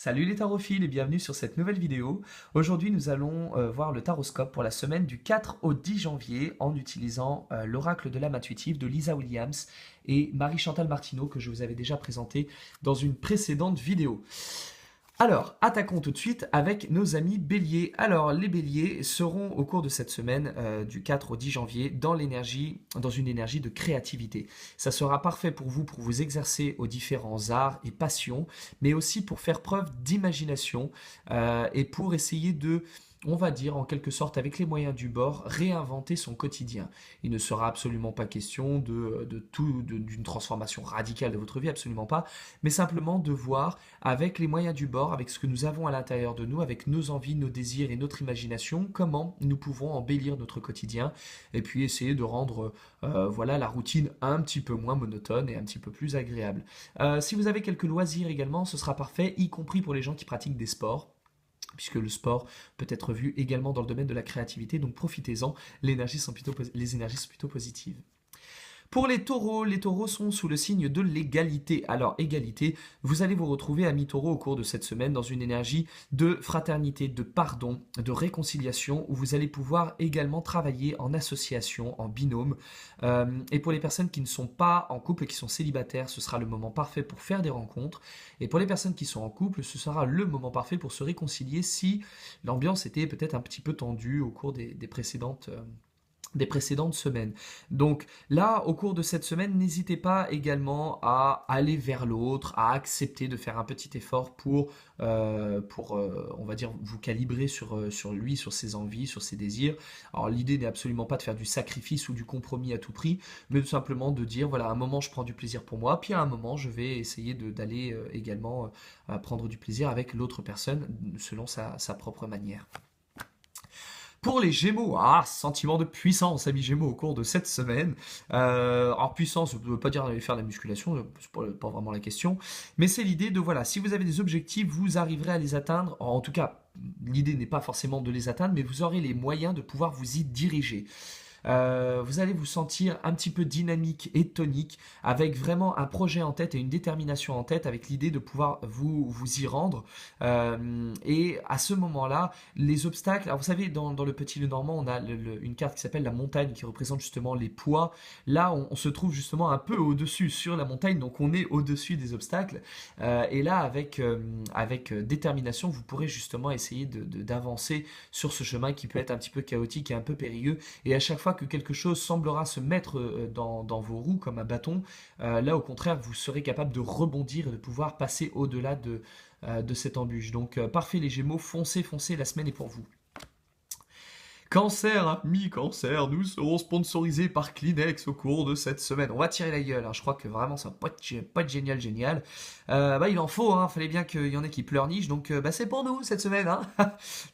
Salut les tarophiles et bienvenue sur cette nouvelle vidéo. Aujourd'hui nous allons voir le taroscope pour la semaine du 4 au 10 janvier en utilisant l'oracle de l'âme intuitive de Lisa Williams et Marie-Chantal Martineau que je vous avais déjà présenté dans une précédente vidéo. Alors, attaquons tout de suite avec nos amis béliers. Alors, les béliers seront au cours de cette semaine du 4 au 10 janvier dans une énergie de créativité. Ça sera parfait pour vous exercer aux différents arts et passions, mais aussi pour faire preuve d'imagination et pour essayer de, on va dire en quelque sorte avec les moyens du bord, réinventer son quotidien. Il ne sera absolument pas question d'une transformation radicale de votre vie, absolument pas, mais simplement de voir avec les moyens du bord, avec ce que nous avons à l'intérieur de nous, avec nos envies, nos désirs et notre imagination, comment nous pouvons embellir notre quotidien et puis essayer de rendre voilà, la routine un petit peu moins monotone et un petit peu plus agréable. Si vous avez quelques loisirs également, ce sera parfait, y compris pour les gens qui pratiquent des sports puisque le sport peut être vu également dans le domaine de la créativité, donc profitez-en, les énergies sont plutôt positives. Pour les taureaux sont sous le signe de l'égalité. Alors, égalité, vous allez vous retrouver, amis taureaux, au cours de cette semaine, dans une énergie de fraternité, de pardon, de réconciliation, où vous allez pouvoir également travailler en association, en binôme. Et pour les personnes qui ne sont pas en couple, qui sont célibataires, ce sera le moment parfait pour faire des rencontres. Et pour les personnes qui sont en couple, ce sera le moment parfait pour se réconcilier si l'ambiance était peut-être un petit peu tendue au cours des précédentes semaines. Donc là, au cours de cette semaine, n'hésitez pas également à aller vers l'autre, à accepter de faire un petit effort pour on va dire, vous calibrer sur lui, sur ses envies, sur ses désirs. Alors l'idée n'est absolument pas de faire du sacrifice ou du compromis à tout prix, mais tout simplement de dire, voilà, à un moment je prends du plaisir pour moi, puis à un moment je vais essayer d'aller également prendre du plaisir avec l'autre personne selon sa propre manière. Pour les Gémeaux, sentiment de puissance, amis Gémeaux, au cours de cette semaine. Alors puissance, ne veut pas dire d'aller faire de la musculation, c'est pas vraiment la question, mais c'est l'idée de, voilà, si vous avez des objectifs, vous arriverez à les atteindre. En tout cas, l'idée n'est pas forcément de les atteindre, mais vous aurez les moyens de pouvoir vous y diriger. Vous allez vous sentir un petit peu dynamique et tonique, avec vraiment un projet en tête et une détermination en tête, avec l'idée de pouvoir vous y rendre. Et à ce moment-là, les obstacles, alors vous savez, dans le Petit Lenormand, on a une carte qui s'appelle la montagne, qui représente justement les poids. Là, on se trouve justement un peu au-dessus, sur la montagne, donc on est au-dessus des obstacles. Et là, avec détermination, vous pourrez justement essayer d'avancer sur ce chemin qui peut être un petit peu chaotique et un peu périlleux. Et à chaque fois que quelque chose semblera se mettre dans vos roues comme un bâton, là au contraire vous serez capable de rebondir et de pouvoir passer au-delà de cette embûche. Donc parfait les Gémeaux, foncez, foncez, la semaine est pour vous. Cancer, mi-cancer, nous serons sponsorisés par Kleenex au cours de cette semaine. On va tirer la gueule, hein. Je crois que vraiment ça va pas être génial. Il en faut, hein. Fallait bien qu'il y en ait qui pleurnichent, donc c'est pour nous cette semaine. Hein.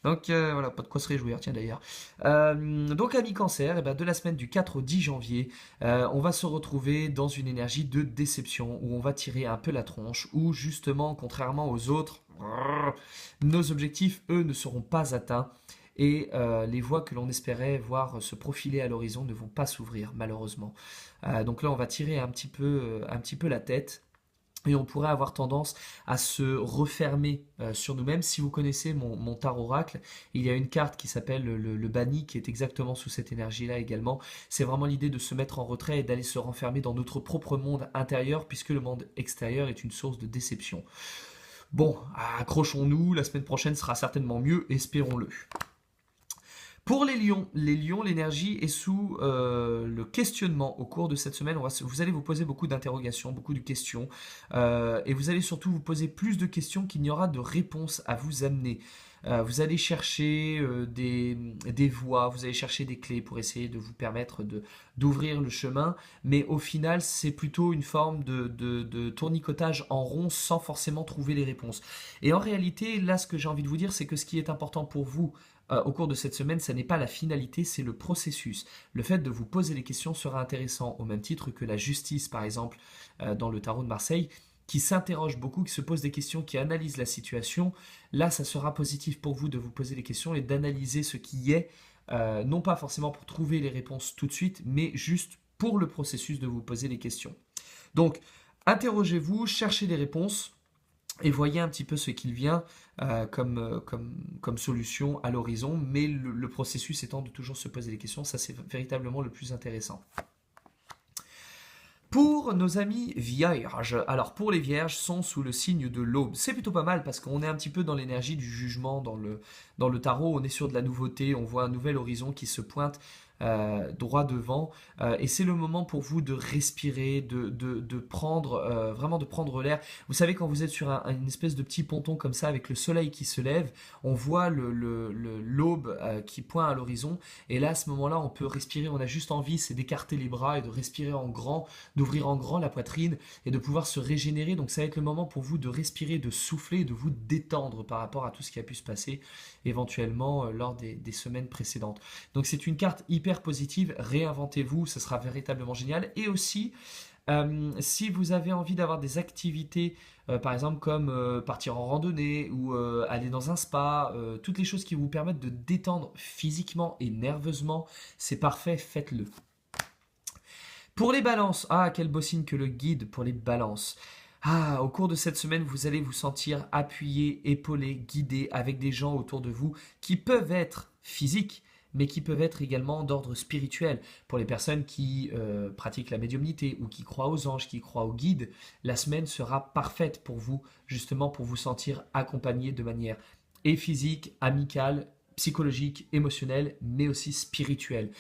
Donc voilà, pas de quoi se réjouir, tiens d'ailleurs. Donc amis cancer, de la semaine du 4 au 10 janvier, on va se retrouver dans une énergie de déception, où on va tirer un peu la tronche, où justement, contrairement aux autres, nos objectifs, eux, ne seront pas atteints et les voies que l'on espérait voir se profiler à l'horizon ne vont pas s'ouvrir malheureusement. Donc là on va tirer un petit peu la tête. Et on pourrait avoir tendance à se refermer sur nous-mêmes. Si vous connaissez mon tarot oracle, il y a une carte qui s'appelle le banni qui est exactement sous cette énergie-là également. C'est vraiment l'idée de se mettre en retrait et d'aller se renfermer dans notre propre monde intérieur puisque le monde extérieur est une source de déception. Bon, accrochons-nous, la semaine prochaine sera certainement mieux, espérons-le. Pour les lions, l'énergie est sous le questionnement au cours de cette semaine. Vous allez vous poser beaucoup d'interrogations, beaucoup de questions, et vous allez surtout vous poser plus de questions qu'il n'y aura de réponses à vous amener. Vous allez chercher des voies, vous allez chercher des clés pour essayer de vous permettre d'ouvrir le chemin, mais au final, c'est plutôt une forme de tournicotage en rond sans forcément trouver les réponses. Et en réalité, là, ce que j'ai envie de vous dire, c'est que ce qui est important pour vous, au cours de cette semaine, ça n'est pas la finalité, c'est le processus. Le fait de vous poser les questions sera intéressant, au même titre que la justice, par exemple, dans le tarot de Marseille, qui s'interroge beaucoup, qui se pose des questions, qui analyse la situation. Là, ça sera positif pour vous de vous poser les questions et d'analyser ce qui est, non pas forcément pour trouver les réponses tout de suite, mais juste pour le processus de vous poser les questions. Donc, interrogez-vous, cherchez des réponses. et voyez un petit peu ce qu'il vient comme solution à l'horizon, mais le processus étant de toujours se poser des questions, ça c'est véritablement le plus intéressant. Pour nos amis vierges, alors pour les vierges sont sous le signe de l'aube. C'est plutôt pas mal parce qu'on est un petit peu dans l'énergie du jugement dans le tarot, on est sur de la nouveauté, on voit un nouvel horizon qui se pointe droit devant et c'est le moment pour vous de respirer, de prendre vraiment de prendre l'air. Vous savez quand vous êtes sur une espèce de petit ponton comme ça avec le soleil qui se lève, on voit l'aube qui pointe à l'horizon et là à ce moment-là on peut respirer, on a juste envie c'est d'écarter les bras et de respirer en grand, d'ouvrir en grand la poitrine et de pouvoir se régénérer. Donc ça va être le moment pour vous de respirer, de souffler, de vous détendre par rapport à tout ce qui a pu se passer éventuellement lors des semaines précédentes. Donc c'est une carte hyper positive, réinventez-vous, ce sera véritablement génial. Et aussi, si vous avez envie d'avoir des activités, par exemple comme partir en randonnée ou aller dans un spa, toutes les choses qui vous permettent de détendre physiquement et nerveusement, c'est parfait, faites-le. Pour les balances, ah, quel beau signe que le guide pour les balances. Ah, au cours de cette semaine, vous allez vous sentir appuyé, épaulé, guidé avec des gens autour de vous qui peuvent être physiques, mais qui peuvent être également d'ordre spirituel. Pour les personnes qui pratiquent la médiumnité ou qui croient aux anges, qui croient aux guides, la semaine sera parfaite pour vous, justement pour vous sentir accompagné de manière et physique, amicale, psychologique, émotionnelle, mais aussi spirituelle.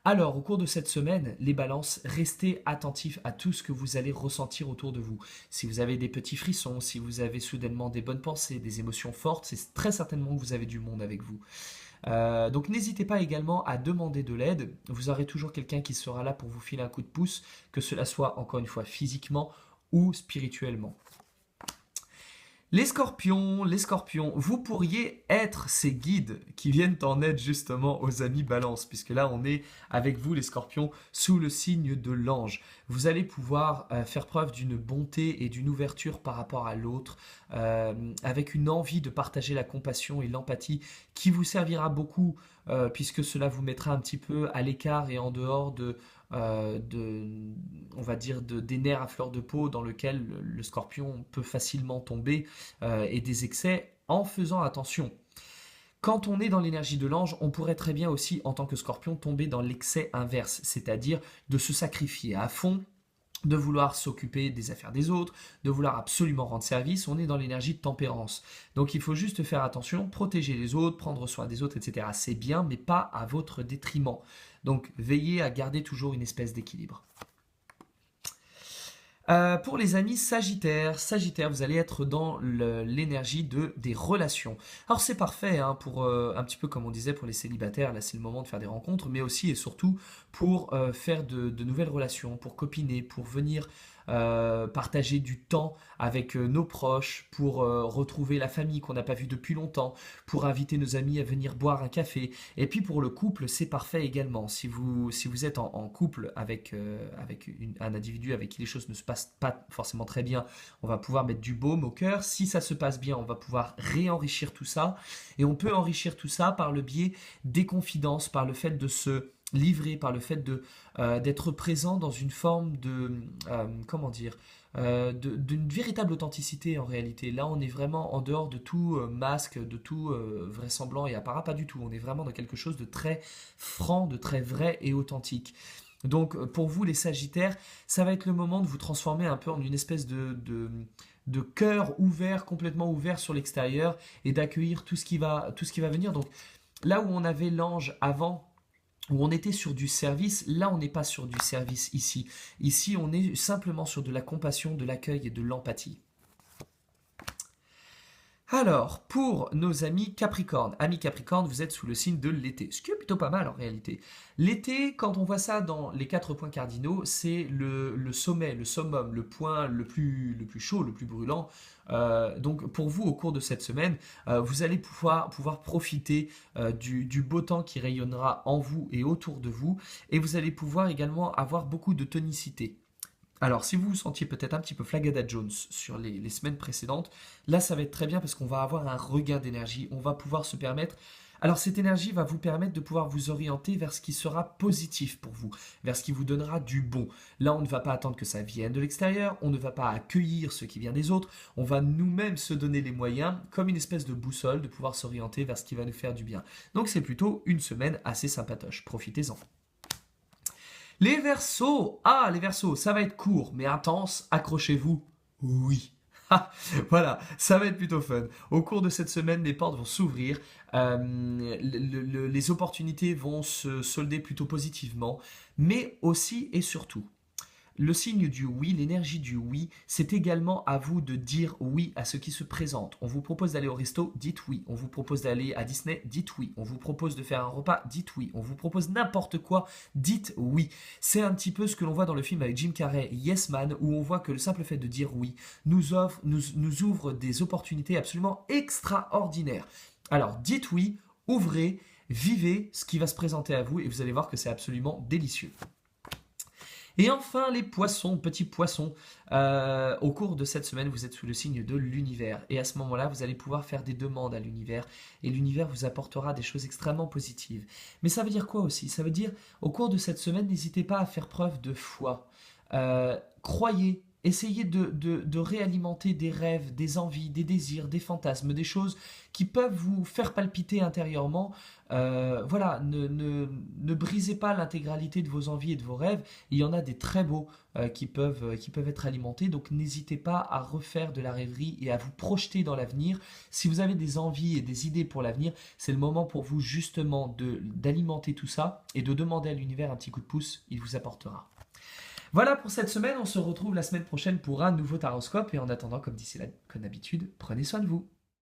Alors, au cours de cette semaine, les balances, restez attentifs à tout ce que vous allez ressentir autour de vous. Si vous avez des petits frissons, si vous avez soudainement des bonnes pensées, des émotions fortes, c'est très certainement que vous avez du monde avec vous. Donc n'hésitez pas également à demander de l'aide. Vous aurez toujours quelqu'un qui sera là pour vous filer un coup de pouce, que cela soit encore une fois physiquement ou spirituellement. Les scorpions, vous pourriez être ces guides qui viennent en aide justement aux amis balance, puisque là on est avec vous les scorpions sous le signe de l'ange. Vous allez pouvoir faire preuve d'une bonté et d'une ouverture par rapport à l'autre, avec une envie de partager la compassion et l'empathie qui vous servira beaucoup, puisque cela vous mettra un petit peu à l'écart et en dehors on va dire des nerfs à fleur de peau dans lequel le scorpion peut facilement tomber et des excès en faisant attention. Quand on est dans l'énergie de l'ange, on pourrait très bien aussi, en tant que scorpion, tomber dans l'excès inverse, c'est-à-dire de se sacrifier à fond, de vouloir s'occuper des affaires des autres, de vouloir absolument rendre service, on est dans l'énergie de tempérance. Donc il faut juste faire attention, protéger les autres, prendre soin des autres, etc. C'est bien, mais pas à votre détriment. Donc veillez à garder toujours une espèce d'équilibre. Pour les amis Sagittaires, vous allez être dans l'énergie des relations. Alors c'est parfait hein, pour un petit peu comme on disait pour les célibataires, là c'est le moment de faire des rencontres, mais aussi et surtout pour faire de nouvelles relations, pour copiner, pour venir partager du temps avec nos proches, pour retrouver la famille qu'on n'a pas vue depuis longtemps, pour inviter nos amis à venir boire un café. Et puis pour le couple, c'est parfait également. Si vous êtes en couple avec un individu avec qui les choses ne se passent pas forcément très bien, on va pouvoir mettre du baume au cœur. Si ça se passe bien, on va pouvoir réenrichir tout ça. Et on peut enrichir tout ça par le biais des confidences, par le fait de se livrer, par le fait d'être présent dans une forme comment dire, d'une véritable authenticité en réalité. Là, on est vraiment en dehors de tout masque, de tout vraisemblant et apparat, pas du tout. On est vraiment dans quelque chose de très franc, de très vrai et authentique. Donc, pour vous, les Sagittaires, ça va être le moment de vous transformer un peu en une espèce de cœur ouvert, complètement ouvert sur l'extérieur et d'accueillir tout ce qui va venir. Donc, là où on avait l'ange avant, où on était sur du service, là on n'est pas sur du service ici. Ici on est simplement sur de la compassion, de l'accueil et de l'empathie. Alors, pour nos amis Capricorne, vous êtes sous le signe de l'été, ce qui est plutôt pas mal en réalité. L'été, quand on voit ça dans les 4 points cardinaux, c'est le sommet, le summum, le point le plus chaud, le plus brûlant. Donc pour vous, au cours de cette semaine, vous allez pouvoir profiter du beau temps qui rayonnera en vous et autour de vous, et vous allez pouvoir également avoir beaucoup de tonicité. Alors, si vous vous sentiez peut-être un petit peu Flagada Jones sur les semaines précédentes, là, ça va être très bien parce qu'on va avoir un regain d'énergie. On va pouvoir se permettre Alors cette énergie va vous permettre de pouvoir vous orienter vers ce qui sera positif pour vous, vers ce qui vous donnera du bon. Là, on ne va pas attendre que ça vienne de l'extérieur, on ne va pas accueillir ce qui vient des autres, on va nous-mêmes se donner les moyens, comme une espèce de boussole, de pouvoir s'orienter vers ce qui va nous faire du bien. Donc c'est plutôt une semaine assez sympatoche, profitez-en. Les Verseaux, les Verseaux, ça va être court mais intense, accrochez-vous, oui. Voilà, ça va être plutôt fun. Au cours de cette semaine, les portes vont s'ouvrir, les opportunités vont se solder plutôt positivement, mais aussi et surtout, le signe du oui, l'énergie du oui, c'est également à vous de dire oui à ce qui se présente. On vous propose d'aller au resto, dites oui. On vous propose d'aller à Disney, dites oui. On vous propose de faire un repas, dites oui. On vous propose n'importe quoi, dites oui. C'est un petit peu ce que l'on voit dans le film avec Jim Carrey, Yes Man, où on voit que le simple fait de dire oui nous ouvre des opportunités absolument extraordinaires. Alors dites oui, ouvrez, vivez ce qui va se présenter à vous et vous allez voir que c'est absolument délicieux. Et enfin, les poissons, petits poissons, au cours de cette semaine, vous êtes sous le signe de l'univers. Et à ce moment-là, vous allez pouvoir faire des demandes à l'univers. Et l'univers vous apportera des choses extrêmement positives. Mais ça veut dire quoi aussi? Ça veut dire, au cours de cette semaine, n'hésitez pas à faire preuve de foi. Croyez. Essayez de réalimenter des rêves, des envies, des désirs, des fantasmes, des choses qui peuvent vous faire palpiter intérieurement. Voilà, ne brisez pas l'intégralité de vos envies et de vos rêves. Il y en a des très beaux qui peuvent être alimentés. Donc n'hésitez pas à refaire de la rêverie et à vous projeter dans l'avenir. Si vous avez des envies et des idées pour l'avenir, c'est le moment pour vous justement d'alimenter tout ça et de demander à l'univers un petit coup de pouce. Il vous apportera. Voilà pour cette semaine, on se retrouve la semaine prochaine pour un nouveau taroscope et en attendant, comme d'ici là, comme d'habitude, prenez soin de vous.